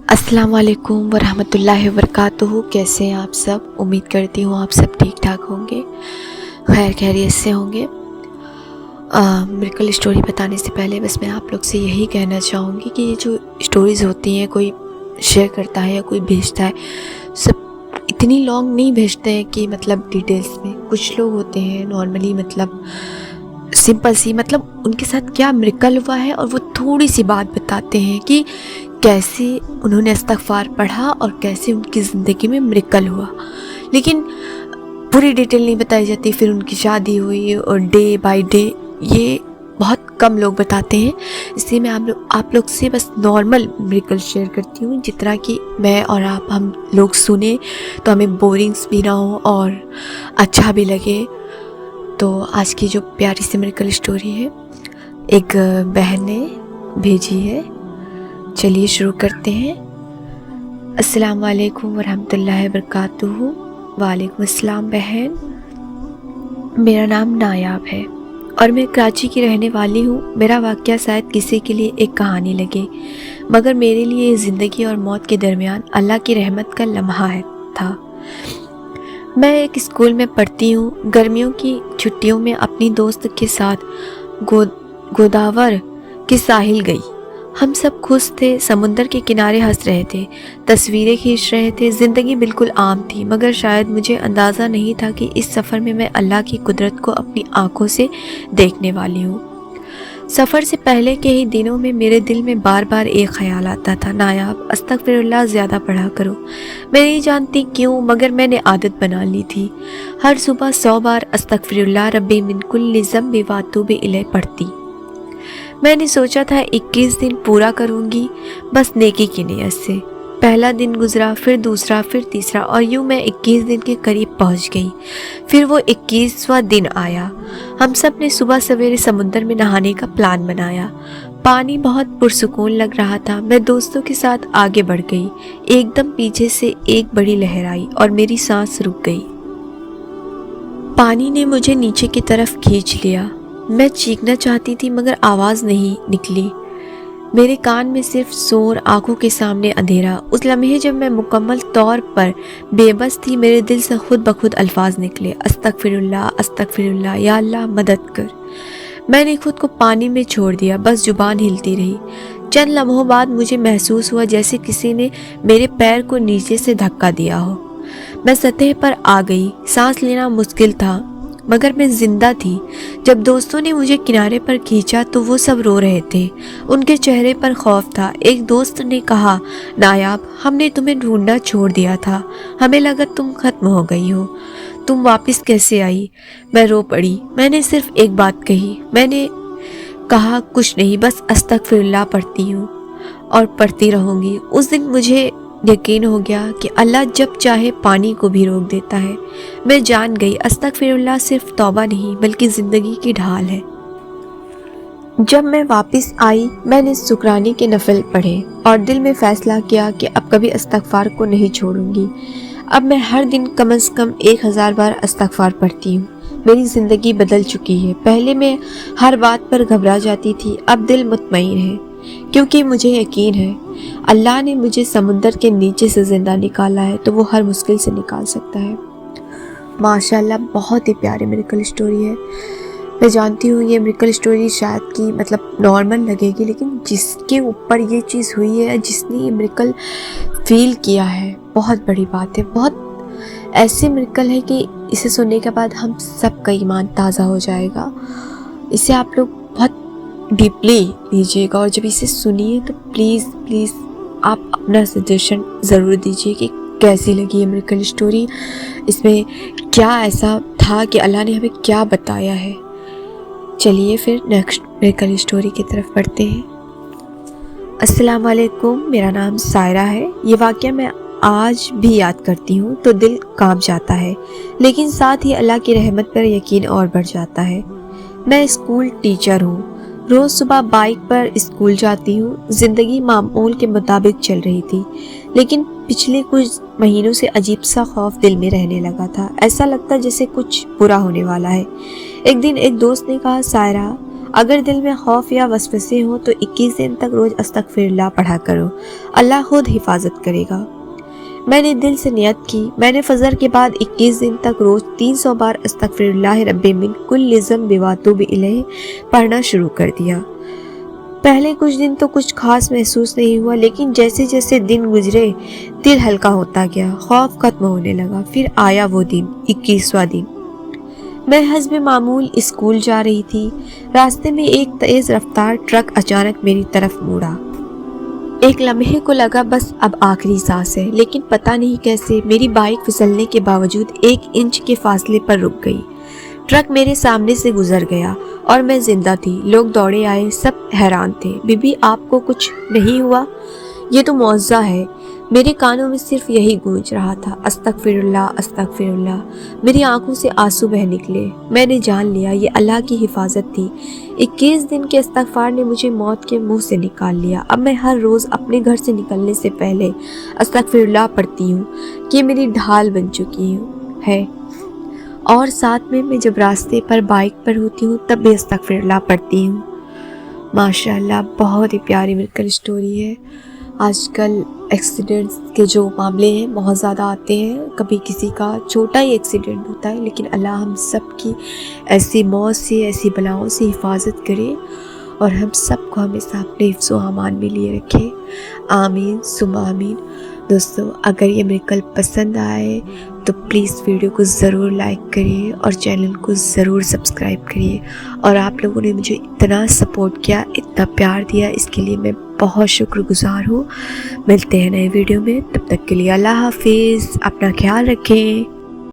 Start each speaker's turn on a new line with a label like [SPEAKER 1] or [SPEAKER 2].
[SPEAKER 1] अस्सलाम वालेकुम वरहमतुल्लाहि वबरकातुहू। कैसे हैं आप सब? उम्मीद करती हूँ आप सब ठीक ठाक होंगे, खैर खैरियत से होंगे। मिरेकल स्टोरी बताने से पहले बस मैं आप लोग से यही कहना चाहूँगी कि ये जो स्टोरीज़ होती हैं, कोई शेयर करता है या कोई भेजता है, सब इतनी लॉन्ग नहीं भेजते हैं कि मतलब डिटेल्स में। कुछ लोग होते हैं नॉर्मली मतलब सिंपल सी, मतलब उनके साथ क्या मिरेकल हुआ है और वो थोड़ी सी बात बताते हैं कि कैसे उन्होंने इस्तग़फ़ार पढ़ा और कैसे उनकी ज़िंदगी में मिरेकल हुआ, लेकिन पूरी डिटेल नहीं बताई जाती। फिर उनकी शादी हुई और डे बाय डे ये बहुत कम लोग बताते हैं, इसलिए मैं आप लोग से बस नॉर्मल मिरेकल शेयर करती हूँ, जितना कि मैं और हम लोग सुने तो हमें बोरिंग्स भी ना हो और अच्छा भी लगे। तो आज की जो प्यारी सी मिरेकल स्टोरी है, एक बहन ने भेजी है। चलिए शुरू करते हैं। अस्सलाम वालेकुम वरहमतुल्लाहि वबरकातुहू। वालेकुम अस्सलाम बहन, मेरा नाम नायाब है और मैं कराची की रहने वाली हूँ। मेरा वाक़या शायद किसी के लिए एक कहानी लगे, मगर मेरे लिए ज़िंदगी और मौत के दरमियान अल्लाह की रहमत का लम्हा था। मैं एक स्कूल में पढ़ती हूँ। गर्मियों की छुट्टियों में अपनी दोस्त के साथ गोदावर के साहिल गई। हम सब खुश थे, समुंदर के किनारे हंस रहे थे, तस्वीरें खींच रहे थे। ज़िंदगी बिल्कुल आम थी, मगर शायद मुझे अंदाज़ा नहीं था कि इस सफ़र में मैं अल्लाह की कुदरत को अपनी आँखों से देखने वाली हूँ। सफ़र से पहले के ही दिनों में मेरे दिल में बार बार एक ख़याल आता था, नायाब अस्तग़फ़िरुल्लाह ज़्यादा पढ़ा करो। मैं नहीं जानती क्यों, मगर मैंने आदत बना ली थी। हर सुबह 100 बार अस्तग़फ़िरुल्लाह रब्बी मिन कुल्लि ज़ंबि व अतूबु इलैह पढ़ती। मैंने सोचा था 21 दिन पूरा करूंगी, बस नेकी की नीयत से। पहला दिन गुजरा, फिर दूसरा, फिर तीसरा, और यूं मैं 21 दिन के करीब पहुंच गई। फिर वो 21वां दिन आया। हम सब ने सुबह सवेरे समुद्र में नहाने का प्लान बनाया। पानी बहुत पुरसुकून लग रहा था। मैं दोस्तों के साथ आगे बढ़ गई। एकदम पीछे से एक बड़ी लहर आई और मेरी सांस रुक गई। पानी ने मुझे नीचे की तरफ खींच लिया। मैं चीखना चाहती थी, मगर आवाज़ नहीं निकली। मेरे कान में सिर्फ शोर, आंखों के सामने अंधेरा। उस लम्हे जब मैं मुकम्मल तौर पर बेबस थी, मेरे दिल से खुद ब खुद अल्फाज निकले, अस्तग़फ़िरुल्लाह अस्तग़फ़िरुल्लाह, या अल्लाह मदद कर। मैंने खुद को पानी में छोड़ दिया, बस जुबान हिलती रही। चंद लम्हों बाद मुझे महसूस हुआ जैसे किसी ने मेरे पैर को नीचे से धक्का दिया हो। मैं सतह पर आ गई। सांस लेना मुश्किल था, मगर मैं जिंदा थी। जब दोस्तों ने मुझे किनारे पर खींचा तो वो सब रो रहे थे। उनके चेहरे पर खौफ था। एक दोस्त ने कहा, नायाब हमने तुम्हें ढूंढना छोड़ दिया था, हमें लगा तुम खत्म हो गई हो। तुम वापस कैसे आई? मैं रो पड़ी। मैंने सिर्फ एक बात कही। मैंने कहा, कुछ नहीं, बस अस्तग़फ़िरुल्लाह पढ़ती हूँ और पढ़ती रहूँगी। उस दिन मुझे यकीन हो गया कि अल्लाह जब चाहे पानी को भी रोक देता है। मैं जान गई अस्तग़फ़िरुल्लाह सिर्फ तौबा नहीं, बल्कि ज़िंदगी की ढाल है। जब मैं वापस आई, मैंने शुक्राने के नफल पढ़े और दिल में फ़ैसला किया कि अब कभी इस्तग़फ़ार को नहीं छोड़ूंगी। अब मैं हर दिन कम से कम 1000 बार इस्तग़फ़ार पढ़ती हूँ। मेरी ज़िंदगी बदल चुकी है। पहले मैं हर बात पर घबरा जाती थी, अब दिल मुतमईन है, क्योंकि मुझे यकीन है अल्लाह ने मुझे समुंदर के नीचे से ज़िंदा निकाला है तो वो हर मुश्किल से निकाल सकता है। माशाल्लाह, बहुत ही प्यारी मिरेकल स्टोरी है। मैं जानती हूँ ये मिरेकल स्टोरी शायद कि मतलब नॉर्मल लगेगी, लेकिन जिसके ऊपर ये चीज़ हुई है, जिसने ये मिरेकल फील किया है, बहुत बड़ी बात है। बहुत ऐसे मिरेकल है कि इसे सुनने के बाद हम सबका ईमान ताज़ा हो जाएगा। इसे आप लोग बहुत डीपली लीजिएगा और जब इसे सुनिए तो प्लीज़ प्लीज़ आप अपना सजेशन ज़रूर दीजिए कि कैसी लगी ये मिरेकल स्टोरी। इसमें क्या ऐसा था कि अल्लाह ने हमें क्या बताया है। चलिए फिर नेक्स्ट मिरेकल स्टोरी की तरफ बढ़ते हैं। अस्सलाम वालेकुम, मेरा नाम सायरा है। ये वाक़या मैं आज भी याद करती हूँ तो दिल कांप जाता है, लेकिन साथ ही अल्लाह की रहमत पर यकीन और बढ़ जाता है। मैं स्कूल टीचर हूँ। रोज़ सुबह बाइक पर स्कूल जाती हूँ। ज़िंदगी मामूल के मुताबिक चल रही थी, लेकिन पिछले कुछ महीनों से अजीब सा खौफ दिल में रहने लगा था। ऐसा लगता जैसे कुछ बुरा होने वाला है। एक दिन एक दोस्त ने कहा, सायरा اگر دل میں خوف یا وسوسے ہوں تو 21 دن تک روز استغفراللہ پڑھا کرو، اللہ خود حفاظت کرے گا۔ میں نے دل سے نیت کی، میں نے فجر کے بعد 21 دن تک روز 300 بار استغفراللہ رب من کل ذنب واتوب الیہ پڑھنا شروع کر دیا۔ پہلے کچھ دن تو کچھ خاص محسوس نہیں ہوا، لیکن جیسے جیسے دن گزرے دل ہلکا ہوتا گیا، خوف ختم ہونے لگا۔ پھر آیا وہ دن، 21واں دن۔ میں حسب معمول اسکول جا رہی تھی، راستے میں ایک تیز رفتار ٹرک اچانک میری طرف موڑا۔ ایک لمحے کو لگا بس اب آخری سانس ہے، لیکن پتہ نہیں کیسے میری بائک پھسلنے کے باوجود 1 انچ کے فاصلے پر رک گئی۔ ٹرک میرے سامنے سے گزر گیا اور میں زندہ تھی۔ لوگ دوڑے آئے، سب حیران تھے۔ بی بی آپ کو کچھ نہیں ہوا؟ یہ تو معجزہ ہے۔ میرے کانوں میں صرف یہی گونج رہا تھا، استغفراللہ استغفراللہ۔ میری آنکھوں سے آنسو بہہ نکلے۔ میں نے جان لیا یہ اللہ کی حفاظت تھی۔ 21 دن کے استغفار نے مجھے موت کے منہ سے نکال لیا۔ اب میں ہر روز اپنے گھر سے نکلنے سے پہلے استغفراللہ پڑھتی ہوں، یہ میری ڈھال بن چکی ہے۔ اور ساتھ میں جب راستے پر بائک پر ہوتی ہوں تب بھی استغفراللہ پڑھتی ہوں۔ ماشاءاللہ بہت ہی پیاری میریکل سٹوری ہے۔ آج کل ایکسیڈنٹس کے جو معاملے ہیں بہت زیادہ آتے ہیں، کبھی کسی کا چھوٹا ہی ایکسیڈنٹ ہوتا ہے، لیکن اللہ ہم سب کی ایسی موت سے، ایسی بلاؤں سے حفاظت کرے اور ہم سب کو ہمیشہ اپنے حفظ و امان میں لیے رکھے۔ آمین ثم آمین۔ دوستو اگر یہ میریکل پسند آئے تو پلیز ویڈیو کو ضرور لائک کریے اور چینل کو ضرور سبسکرائب کریے، اور آپ لوگوں نے مجھے اتنا سپورٹ کیا، اتنا پیار دیا، اس کے لیے میں بہت شکر گزار ہوں۔ ملتے ہیں نئے ویڈیو میں، تب تک کے لیے اللہ حافظ، اپنا خیال رکھیں۔